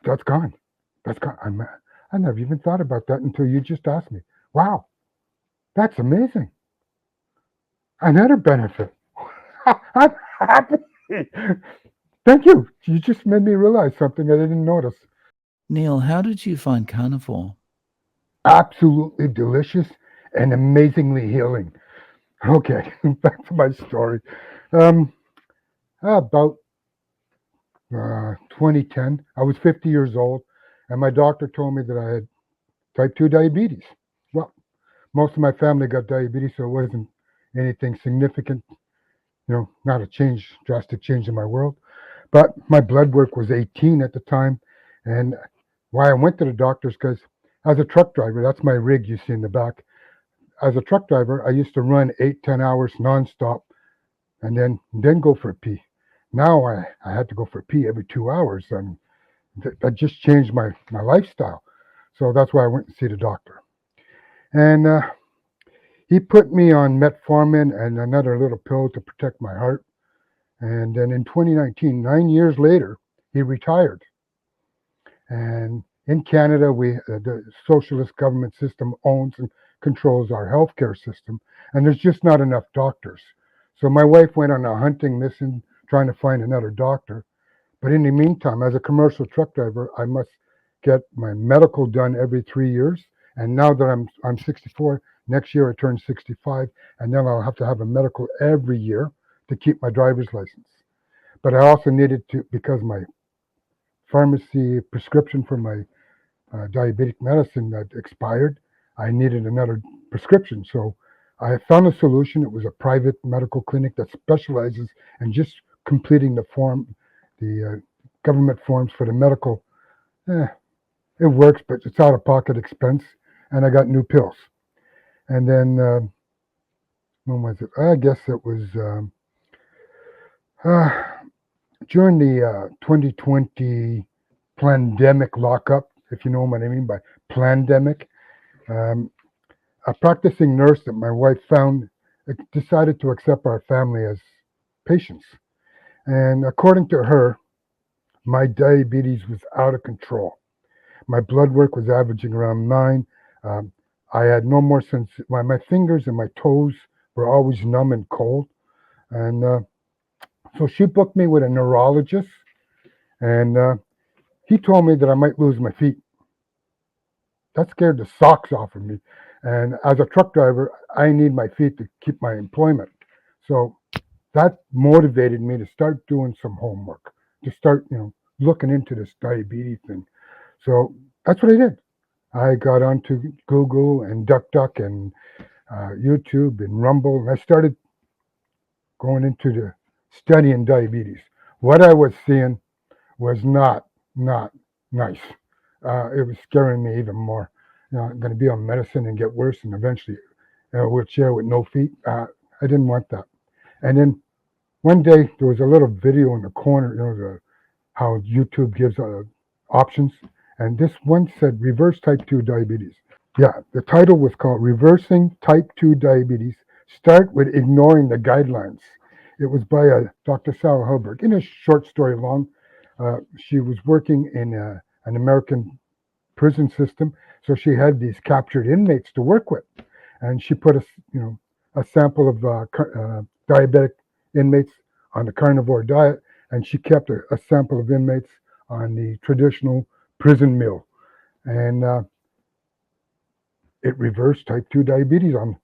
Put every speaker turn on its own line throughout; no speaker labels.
that's gone. That's gone. I never even thought about that until you just asked me. Wow, that's amazing. Another benefit. I'm happy. Thank you. You just made me realize something I didn't notice.
Neal, how did you find carnivore?
Absolutely delicious and amazingly healing. Okay, back to my story. Um, about 2010, I was 50 years old, and my doctor told me that I had type 2 diabetes. Well, most of my family got diabetes, so it wasn't anything significant, not a drastic change in my world. But my blood work was 18 at the time. And why I went to the doctors, because as a truck driver, that's my rig you see in the back. As a truck driver, I used to run 8, 10 hours nonstop and then go for a pee. Now I had to go for a pee every 2 hours, and that just changed my lifestyle. So that's why I went to see the doctor. And he put me on metformin and another little pill to protect my heart. And then in 2019, 9 years later, he retired. And in Canada, the socialist government system owns and controls our healthcare system, and there's just not enough doctors. So my wife went on a hunting mission trying to find another doctor. But in the meantime, as a commercial truck driver, I must get my medical done every 3 years. And now that I'm 64, next year I turn 65, and then I'll have to have a medical every year to keep my driver's license. But I also needed to, because my pharmacy prescription for my diabetic medicine that expired, I needed another prescription. So I found a solution. It was a private medical clinic that specializes in just completing the government forms for the medical. Eh, it works, but it's out of pocket expense. And I got new pills. And then, when was it? I guess it was uh, during the 2020 pandemic lockup, if you know what I mean by pandemic. Um, a practicing nurse that my wife found decided to accept our family as patients. And according to her, my diabetes was out of control. My blood work was averaging around 9. Um, I had no more sense. My fingers and my toes were always numb and cold. And so she booked me with a neurologist, and he told me that I might lose my feet. That scared the socks off of me. And as a truck driver, I need my feet to keep my employment. So that motivated me to start doing some homework, to start, looking into this diabetes thing. So that's what I did. I got onto Google and DuckDuck and YouTube and Rumble, and I started going into the studying diabetes. What I was seeing was not nice. It was scaring me even more. I'm going to be on medicine and get worse, and eventually a wheelchair with no feet. I didn't want that. And then one day there was a little video in the corner, how YouTube gives options, and this one said reverse type 2 diabetes. Yeah, the title was called Reversing Type 2 Diabetes. Start with ignoring the guidelines. It was by Dr. Sarah Hellberg. In a short story long, she was working in an American prison system, so she had these captured inmates to work with, and she put a sample of diabetic inmates on the carnivore diet, and she kept a sample of inmates on the traditional prison meal, and it reversed type 2 diabetes on,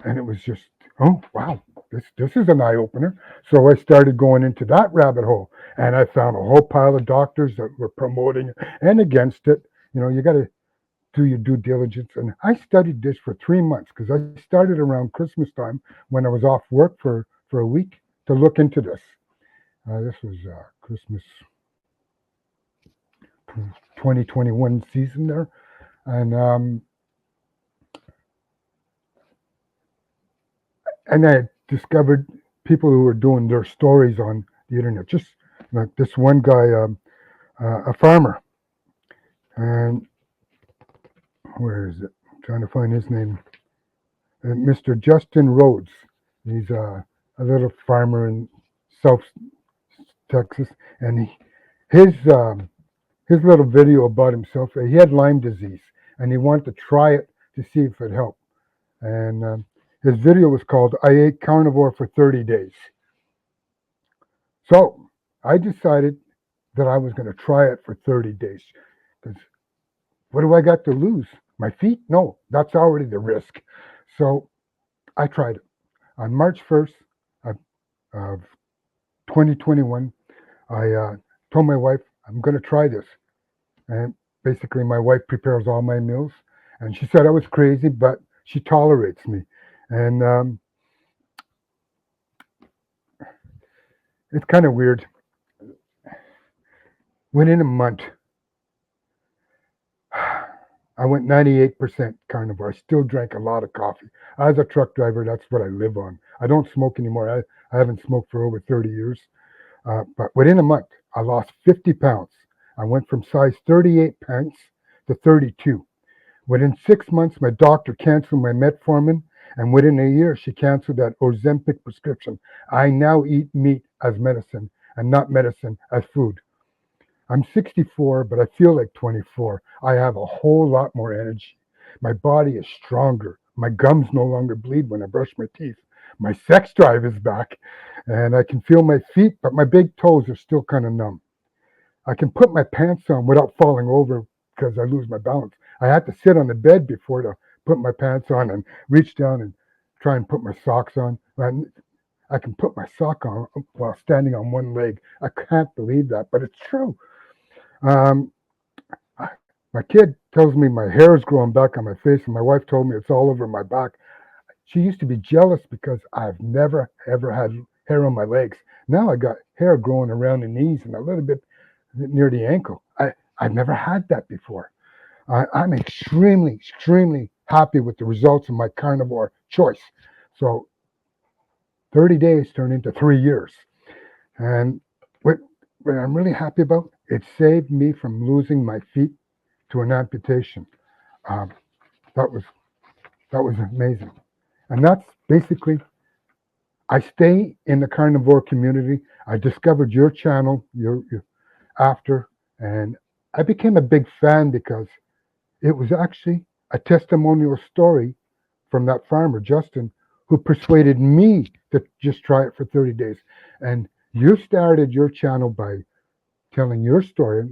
and it was just, oh wow, this is an eye opener. So I started going into that rabbit hole, and I found a whole pile of doctors that were promoting it and against it. You got to do your due diligence. And I studied this for 3 months because I started around Christmas time when I was off work for a week to look into this. This was Christmas 2021 season there, and I discovered people who were doing their stories on the internet. Just like this one guy, a farmer, and where is it? I'm trying to find his name. Mr. Justin Rhodes. He's a little farmer in South Texas, and his his little video about himself. He had Lyme disease, and he wanted to try it to see if it helped. And his video was called "I Ate Carnivore for 30 Days." So I decided that I was going to try it for 30 days. Because what do I got to lose? My feet? No, that's already the risk. So I tried it. On March 1st of 2021, I told my wife, I'm going to try this. And basically, my wife prepares all my meals. And she said I was crazy, but she tolerates me. And it's kind of weird. Within a month, I went 98% carnivore. I still drank a lot of coffee. As a truck driver, that's what I live on. I don't smoke anymore. I haven't smoked for over 30 years. But within a month, I lost 50 pounds. I went from size 38 pants to 32. Within 6 months, my doctor canceled my metformin, and within a year, she canceled that Ozempic prescription. I now eat meat as medicine and not medicine as food. I'm 64, but I feel like 24. I have a whole lot more energy. My body is stronger. My gums no longer bleed when I brush my teeth. My sex drive is back, and I can feel my feet, but my big toes are still kind of numb. I can put my pants on without falling over because I lose my balance. I had to sit on the bed before to put my pants on and reach down and try and put my socks on. And I can put my sock on while standing on one leg. I can't believe that, but it's true. Um, my kid tells me my hair is growing back on my face, and my wife told me it's all over my back. She used to be jealous because I've never ever had hair on my legs. Now I got hair growing around the knees and a little bit near the ankle. I've never had that before. I'm extremely happy with the results of my carnivore choice. So 30 days turned into 3 years. And what, what I'm really happy about, it saved me from losing my feet to an amputation. Um, that was that was amazing. And that's basically, I stay in the carnivore community. I discovered your channel your after, and I became a big fan because it was actually a testimonial story from that farmer, Justin, who persuaded me to just try it for 30 days. And you started your channel by telling your story.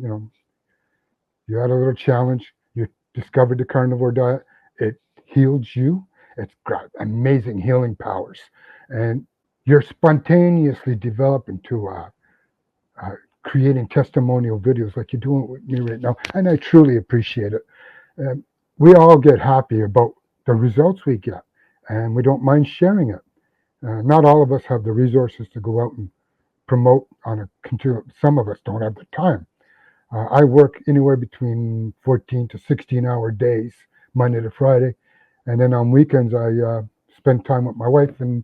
You had a little challenge. You discovered the carnivore diet. It healed you. It's got amazing healing powers. And you're spontaneously developing to uh, creating testimonial videos like you're doing with me right now. And I truly appreciate it. And we all get happy about the results we get, and we don't mind sharing it. Not all of us have the resources to go out and promote on a continual. Some of us don't have the time. I work anywhere between 14 to 16-hour days, Monday to Friday, and then on weekends I spend time with my wife and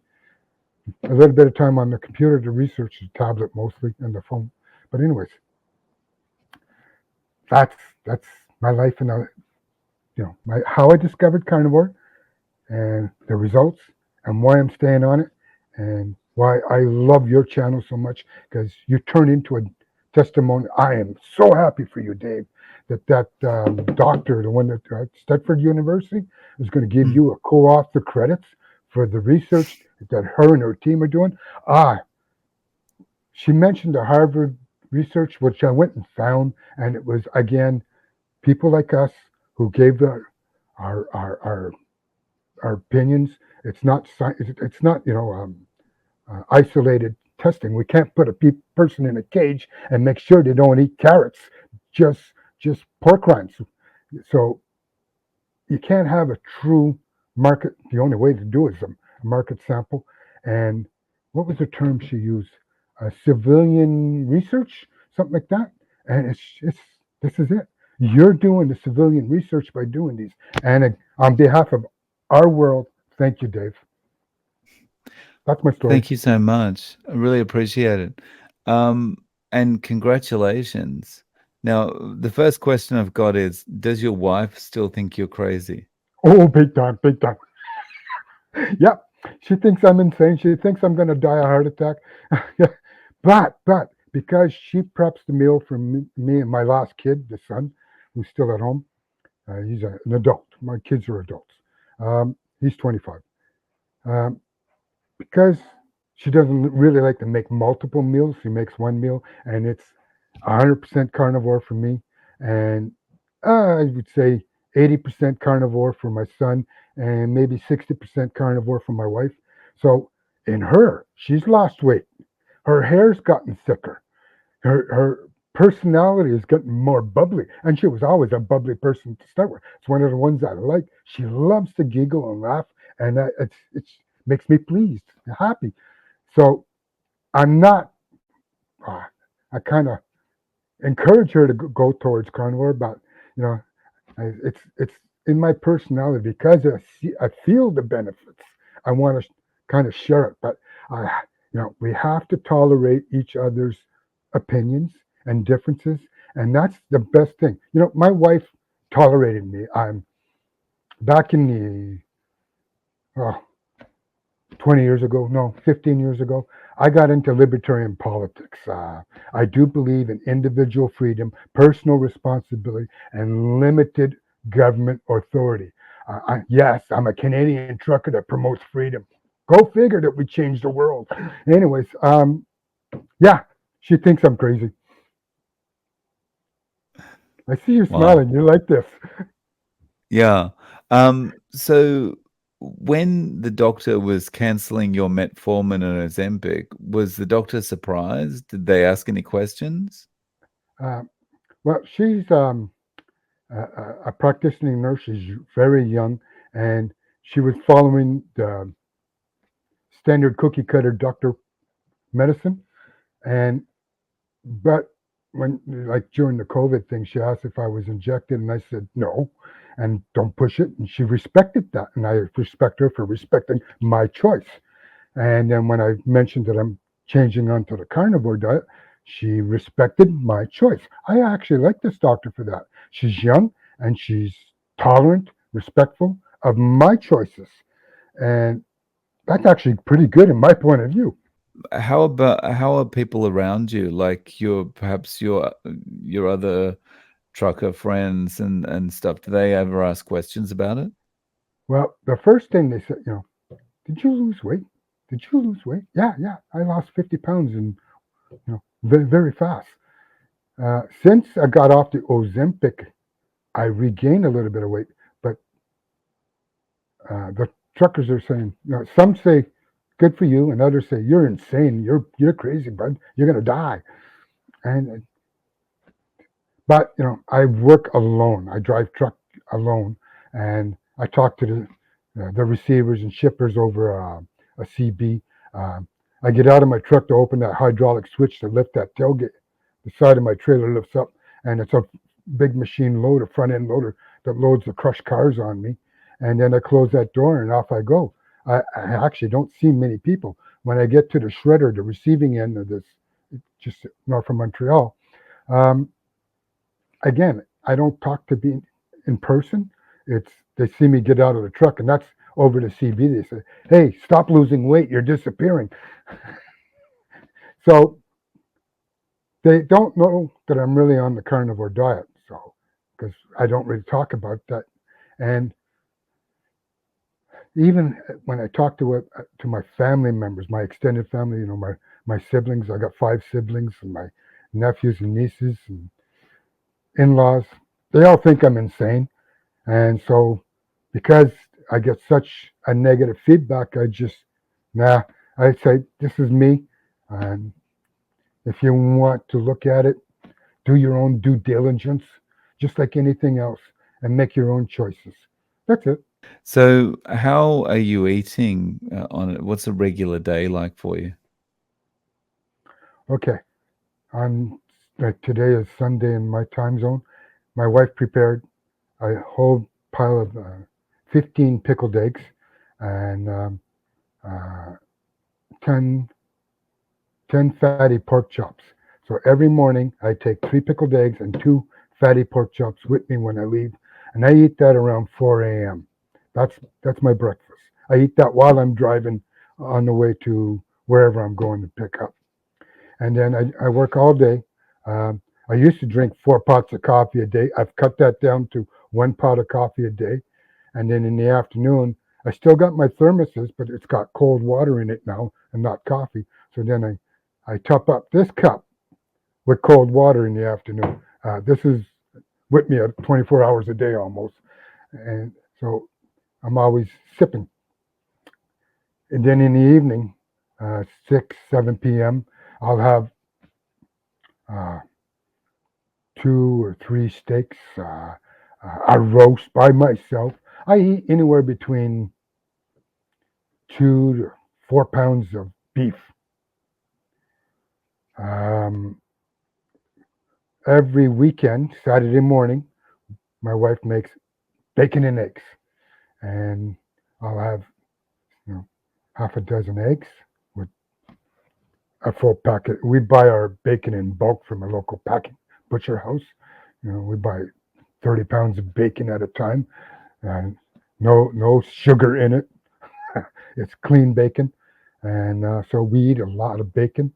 a little bit of time on the computer to research the tablet mostly and the phone. But anyways, that's my life and my how I discovered carnivore and the results and why I'm staying on it and why I love your channel so much because you turn into a testimony. I am so happy for you, Dave, that doctor, the one at Stedford University, is going to give
Mm.
you a co-author credits for the research that her and her team are doing. She mentioned the Harvard research, which I went and found, and it was again people like us who gave our our our, our opinions. It's not isolated testing. We can't put a person in a cage and make sure they don't eat carrots, just just pork rinds. So you can't have a true market. The only way to do it is a market sample. And what was the term she used? Civilian research, something like that. And it's this is it. You're doing the civilian research by doing these. And on behalf of our world, thank you, Dave. That's my story.
Thank you so much. I really appreciate it. Um, and congratulations. Now, the first question I've got is, does your wife still think you're crazy?
Oh, big time, big time. Yep. She thinks I'm insane. She thinks I'm going to die a heart attack. But because she preps the meal for me and my last kid, the son, who's still at home. He's an adult. My kids are adults. He's 25. Um, because she doesn't really like to make multiple meals, she makes one meal, and it's 100% carnivore for me, and I would say 80% carnivore for my son, and maybe 60% carnivore for my wife. So in her, she's lost weight. Her hair's gotten thicker. Her personality has gotten more bubbly, and she was always a bubbly person to start with. It's one of the ones I like. She loves to giggle and laugh, and it's makes me pleased, happy. So I'm not. Uh, I kind of encourage her to go towards carnivore, but you know, it's in my personality because I feel the benefits. I want to kind of share it, but we have to tolerate each other's opinions and differences, and that's the best thing. My wife tolerated me. I'm back in the 20 years ago, no, 15 years ago, I got into libertarian politics. I do believe in individual freedom, personal responsibility, and limited government authority. Yes, I'm a Canadian trucker that promotes freedom. Go figure that we changed the world. Anyways, yeah, she thinks I'm crazy. I see you
Wow.
smiling. You like this.
Yeah. So when the doctor was canceling your metformin and Ozempic, was the doctor surprised? Did they ask any questions?
Uh, well, she's a practicing nurse. She's very young, and she was following the standard cookie cutter doctor medicine. And but when like during the COVID thing, she asked if I was injected, and I said no, and don't push it. And she respected that, and I respect her for respecting my choice. And then when I mentioned that I'm changing onto the carnivore diet, she respected my choice. I actually like this doctor for that. She's young and she's tolerant, respectful of my choices. And that's actually pretty good in my point of view.
How are people around you, like perhaps your other trucker friends and stuff? Do they ever ask questions about it?
Well, the first thing they said, did you lose weight? Did you lose weight? Yeah, yeah. I lost 50 pounds and very, very fast. Since I got off the Ozempic, I regained a little bit of weight, but the truckers are saying, some say good for you, and others say you're insane, you're crazy, bud, you're gonna die. And but I work alone. I drive truck alone, and I talk to the receivers and shippers over a CB. I get out of my truck to open that hydraulic switch to lift that tailgate. The side of my trailer lifts up, and it's a big machine load, a front end loader that loads the crushed cars on me. And then I close that door, and off I go. I actually don't see many people. When I get to the shredder, the receiving end of this, just north of Montreal, um, again, I don't talk to be in person. It's they see me get out of the truck, and that's over to CB. They say, "Hey, stop losing weight. You're disappearing." So they don't know that I'm really on the carnivore diet. So because I don't really talk about that, and even when I talk to my family members, my extended family, my siblings. I got 5 siblings, and my nephews and nieces and in-laws. They all think I'm insane. And so, because I get such a negative feedback, I say, this is me. And if you want to look at it, do your own due diligence, just like anything else, and make your own choices. That's it.
So how are you eating on it? What's a regular day like for you?
Okay. On Today is Sunday in my time zone. My wife prepared a whole pile of 15 pickled eggs and uh, 10 10 fatty pork chops. So every morning I take 3 pickled eggs and 2 fatty pork chops with me when I leave, and I eat that around 4 a.m. That's my breakfast. I eat that while I'm driving on the way to wherever I'm going to pick up. and then I work all day. I used to drink 4 pots of coffee a day. I've cut that down to 1 pot of coffee a day. And then in the afternoon, I still got my thermoses, but it's got cold water in it now and not coffee. So then I top up this cup with cold water in the afternoon. This is with me at 24 hours a day almost. And so I'm always sipping. And then in the evening, 6, 7 p.m., I'll have uh, 2 or 3 steaks, a roast by myself. I eat anywhere between 2 to 4 pounds of beef. Um, every weekend, Saturday morning, my wife makes bacon and eggs, and I'll have you know half a dozen eggs with a full packet. We buy our bacon in bulk from a local packing butcher house. We buy 30 pounds of bacon at a time, and no sugar in it. It's clean bacon, and so we eat a lot of bacon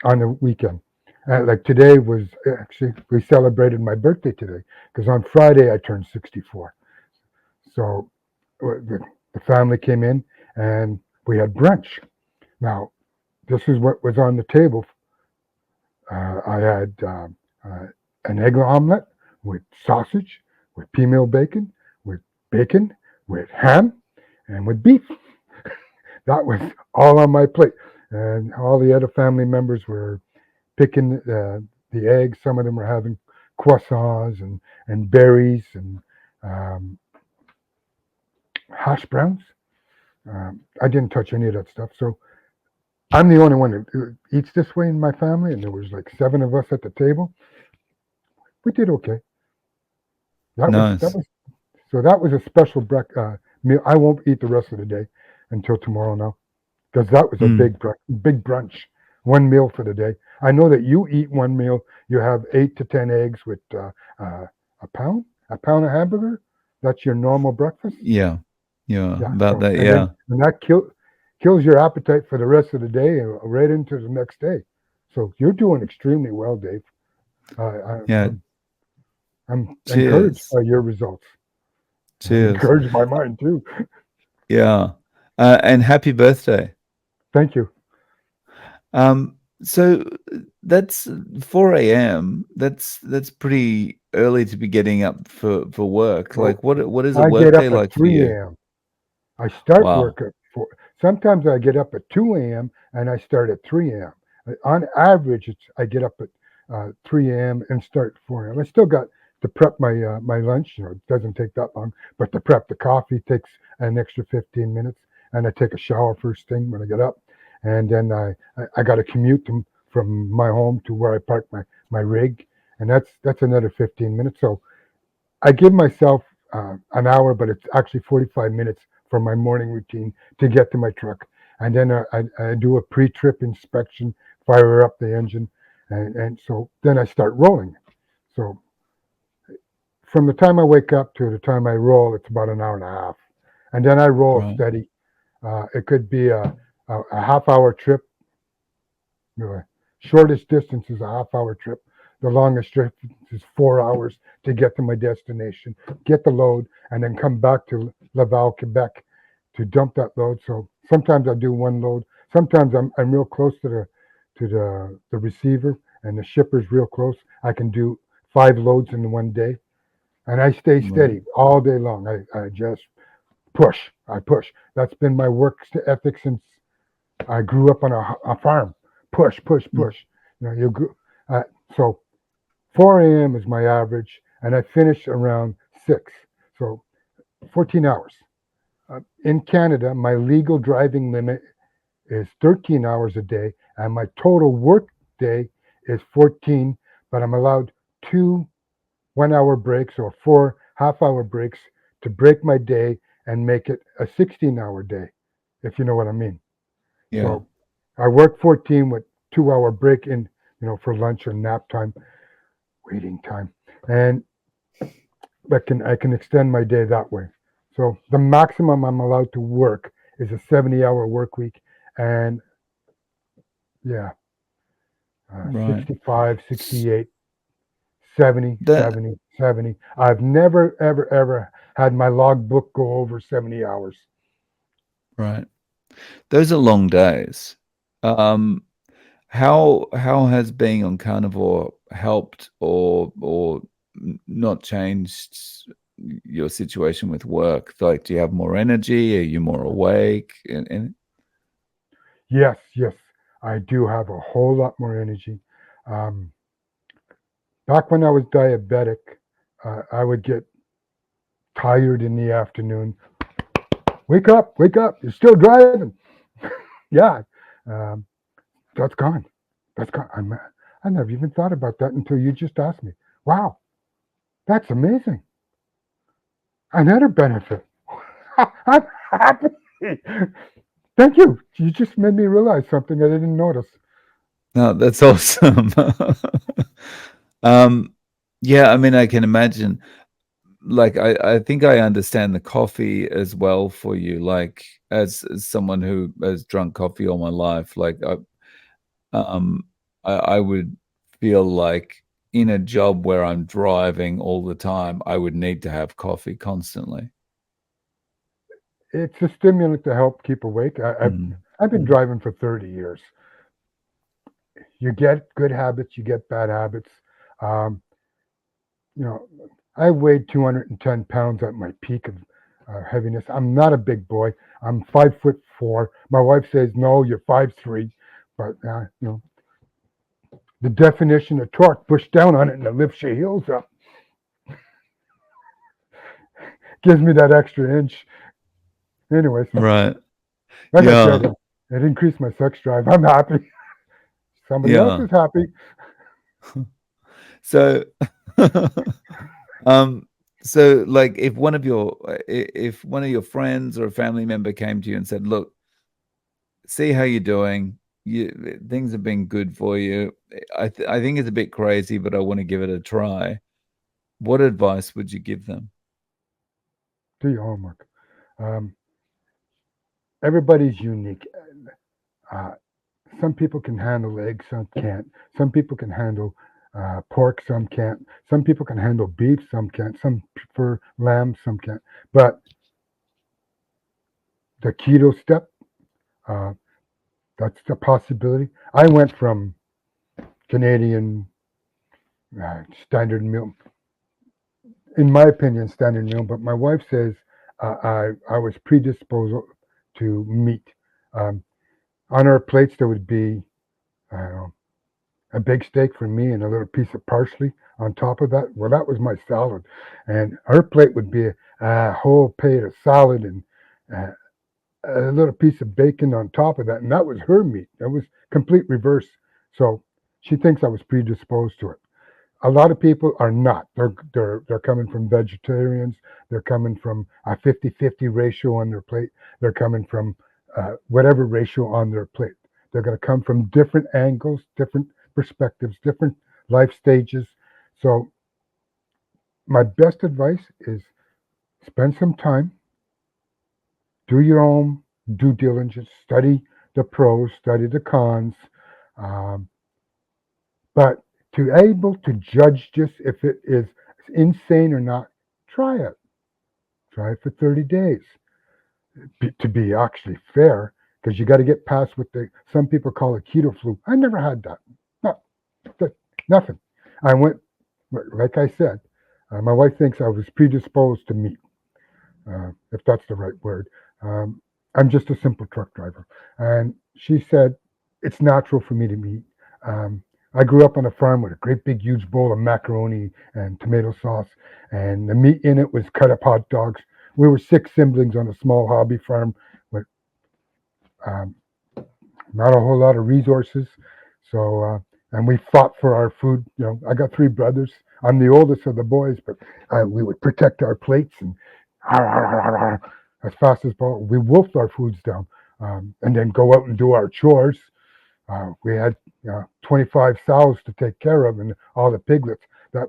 on the weekend. Like today was actually we celebrated my birthday today because on Friday I turned 64. So the family came in and we had brunch. Now this is what was on the table. I had an egg omelet with sausage, with pea meal bacon, with ham, and with beef. That was all on my plate. And all the other family members were picking the eggs. Some of them were having croissants and berries and um, hash browns. I didn't touch any of that stuff. So I'm the only one who eats this way in my family, and there was like 7 of us at the table. We did okay. That was that
Nice.
was so that was a special meal. I won't eat the rest of the day until tomorrow now because that was a
Mm.
big brunch. One meal for the day. I know that you eat one meal. You have 8 to 10 eggs with a pound of hamburger. That's your normal breakfast.
Yeah. Yeah.
Yeah.
About
So
that.
and then
Yeah.
and that kills your appetite for the rest of the day and right into the next day. So you're doing extremely well, Dave.
Yeah.
I'm encouraged
Cheers.
by your results. I'm
Cheers.
encouraged by mine too.
Yeah. And happy birthday.
Thank you.
So that's 4 a.m. That's pretty early to be getting up for work.
Oh,
Like what is a
I
work
get
day
up at
like for you?
3 a.m. I start
Wow.
work at 4. Sometimes I get up at 2 a.m. and I start at 3 a.m. On average, I get up at 3 a.m. and start 4 a.m. I still got to prep my lunch. It doesn't take that long, but to prep the coffee takes an extra 15 minutes. And I take a shower first thing when I get up, and then I got to commute from my home to where I park my rig, and that's another 15 minutes. So I give myself an hour, but it's actually 45 minutes for my morning routine to get to my truck. And then I do a pre-trip inspection, fire up the engine, and so then I start rolling. So from the time I wake up to the time I roll, it's about an hour and a half. And then I roll
Right.
steady. It could be a half-hour trip. The shortest distance is a half-hour trip. The longest trip is 4 hours to get to my destination, get the load, and then come back to Laval, Quebec, to dump that load. So sometimes I do one load. Sometimes I'm real close to the receiver, and the shipper's real close. I can do 5 loads in one day, and I stay
Right.
steady all day long. I just push. I push. That's been my work ethic since I grew up on a farm. Push, push,
Mm.
push. You grew, so 4 a.m. is my average, and I finish around 6. So 14 hours. In Canada, my legal driving limit is 13 hours a day, and my total work day is 14, but I'm allowed 2 1-hour breaks or 4 half-hour breaks to break my day and make it a 16-hour day, if you know what I mean.
Yeah.
So I work 14 with 2 hour break for lunch or nap time, waiting time, and I can extend my day that way. So the maximum I'm allowed to work is a 70-hour work week, and yeah,
Right.
65, 68, 70,
That
70, 70. I've never, ever, ever had my logbook go over 70 hours.
right. Those are long days. Um, how has being on carnivore helped or not changed your situation with work? Like, do you have more energy? Are you more awake? And
Yes, yes, I do have a whole lot more energy. Um, Back when I was diabetic, I would get tired in the afternoon. Wake up! You're still driving. Yeah, um, that's gone. That's gone. I never even thought about that until you just asked me. Wow, that's amazing. Another benefit. I'm happy. Thank you. You just made me realize something I didn't notice.
no, that's awesome. um, yeah, I mean, I can imagine. Like, I think I understand the coffee as well for you. Like, as someone who has drunk coffee all my life, like um, I would feel like in a job where I'm driving all the time, I would need to have coffee constantly.
It's a stimulant to help keep awake.
Mm.
I've been driving for 30 years. You get good habits, you get bad habits. Um, you know, I weighed 210 pounds at my peak of heaviness. I'm not a big boy. I'm 5'4". My wife says, no, you're 5'3". But, the definition of torque, push down on it and it lifts your heels up, gives me that extra inch. Anyways,
Right.
like I
Yeah.
said, it increased my sex drive. I'm happy. Somebody else
Yeah.
is happy.
So, um, so like if one of your friends or a family member came to you and said, "Look, see how you're doing. Things have been good for you. I think it's a bit crazy, but I want to give it a try." What advice would you give them?
Do your homework. Um, Everybody's unique. Uh, some people can handle eggs, some can't. Some people can handle pork, some can't. Some people can handle beef, some can't. Some prefer lamb, some can't. But the keto step, uh, that's a possibility. I went from Canadian standard meal, in my opinion, standard meal, but my wife says I was predisposed to meat. Um, on our plates, there would be I don't know, a big steak for me and a little piece of parsley on top of that. Well, that was my salad. And her plate would be a whole plate of salad and uh, a little piece of bacon on top of that. And that was her meat. That was complete reverse. So she thinks I was predisposed to it. A lot of people are not. They're coming from vegetarians. They're coming from a 50-50 ratio on their plate. They're coming from whatever ratio on their plate. They're going to come from different angles, different perspectives, different life stages. So my best advice is spend some time, do your own due diligence, study the pros, study the cons, um, but to able to judge just if it is insane or not, try it. Try it for 30 days to be actually fair, because you got to get past what some people call a keto flu. I never had that. No, nothing. I went, like I said, my wife thinks I was predisposed to meat, if that's the right word. Um, I'm just a simple truck driver. And she said, it's natural for me to eat. Um, I grew up on a farm with a great big huge bowl of macaroni and tomato sauce, and the meat in it was cut up hot dogs. We were six siblings on a small hobby farm with um, not a whole lot of resources. So, and we fought for our food. I got three brothers. I'm the oldest of the boys, but we would protect our plates and as fast as possible. We wolfed our foods down, and then go out and do our chores. We had 25 sows to take care of, and all the piglets. That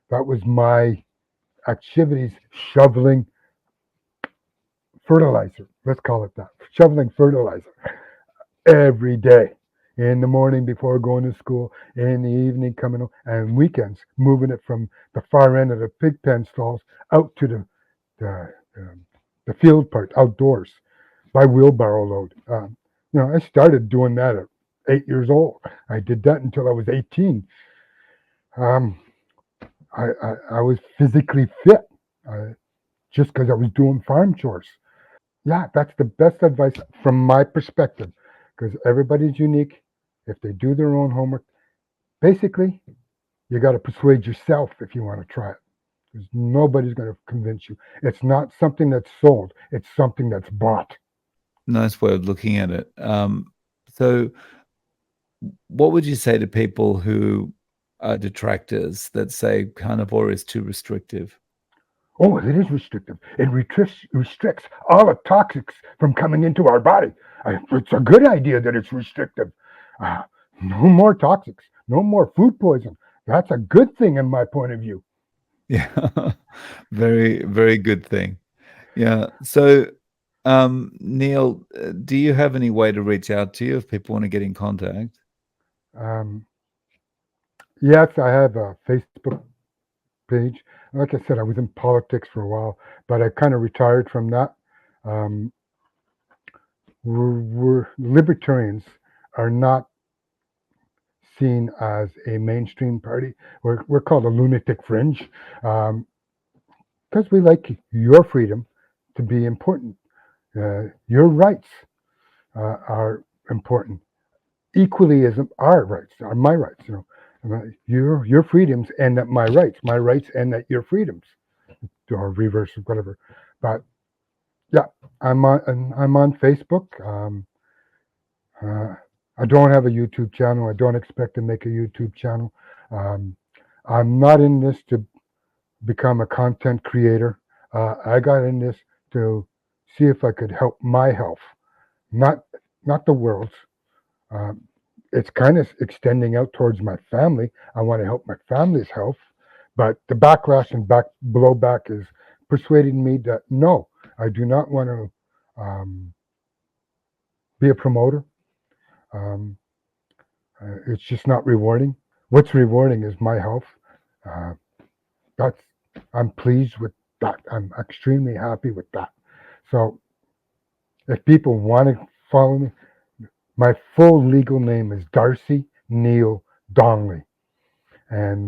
that was my activities, shoveling fertilizer. Let's call it that. Shoveling fertilizer every day. in the morning before going to school, in the evening coming home, and weekends moving it from the far end of the pig pen stalls out to the, um, the field part outdoors by wheelbarrow load. I started doing that at 8 years old. I did that until I was 18. Um, I was physically fit just because I was doing farm chores. Yeah, that's the best advice from my perspective because everybody's unique. If they do their own homework, basically, you got to persuade yourself if you want to try it. Because nobody's going to convince you. It's not something that's sold, it's something that's bought.
Nice way of looking at it. So what would you say to people who are detractors that say carnivore is too restrictive?
Oh, it is restrictive. It restricts all the toxics from coming into our body. It's a good idea that it's restrictive. Uh, no more toxics, no more food poison. That's a good thing in my point of view.
Yeah, very, very good thing. Yeah. So, Neal, do you have any way to reach out to you if people want to get in contact?
Um, yes, I have a Facebook page. Like I said, I was in politics for a while, but I kind of retired from that. Um, libertarians are not seen as a mainstream party. We're called a lunatic fringe because we like your freedom to be important. Your rights are important equally as our rights, are my rights. Your freedoms end at my rights. My rights end at your freedoms, or reverse, or whatever. But yeah, I'm on Facebook. Uh, I don't have a YouTube channel. I don't expect to make a YouTube channel. Um, I'm not in this to become a content creator. I got in this to see if I could help my health, not not the world's. Um, it's kind of extending out towards my family. I want to help my family's health, but the backlash and blowback is persuading me that no, I do not want to be a promoter. Um, it's just not rewarding. What's rewarding is my health. Uh, that's I'm pleased with that. I'm extremely happy with that. So if people want to follow me, my full legal name is Darcy Neal Dongley, and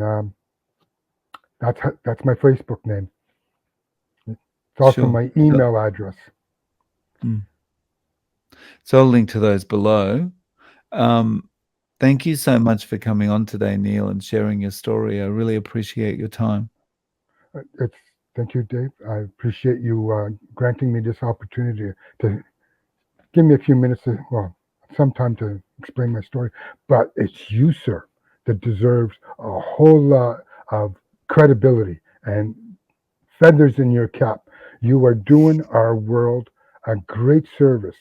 that's my Facebook name. It's also
Sure.
my email address.
Mm. So I'll link to those below. Um, Thank you so much for coming on today, Neal, and sharing your story. I really appreciate your time.
It's Thank you, Dave. I appreciate you granting me this opportunity to give me a few minutes to, well, some time to explain my story. But it's you, sir, that deserves a whole lot of credibility and feathers in your cap. You are doing our world a great service.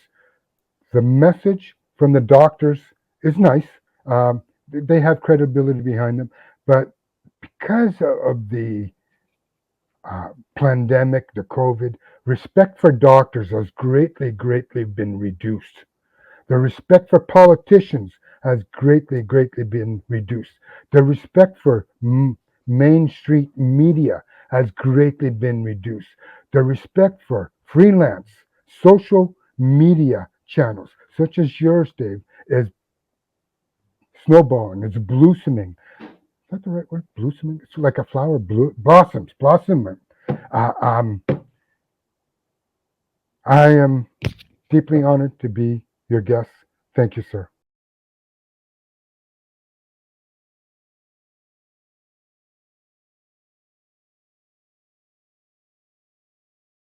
The message from the doctors is nice. They have credibility behind them, but because of the pandemic, the COVID, respect for doctors has greatly, greatly been reduced. The respect for politicians has greatly, greatly been reduced. The respect for Main Street media has greatly been reduced. The respect for freelance social media channels, such as yours, Dave, is snowballing. It's blossoming. Is that the right word? Blossoming? It's like a flower blossoms, blossoming. Uh, um, I am deeply honored to be your guest. Thank you, sir.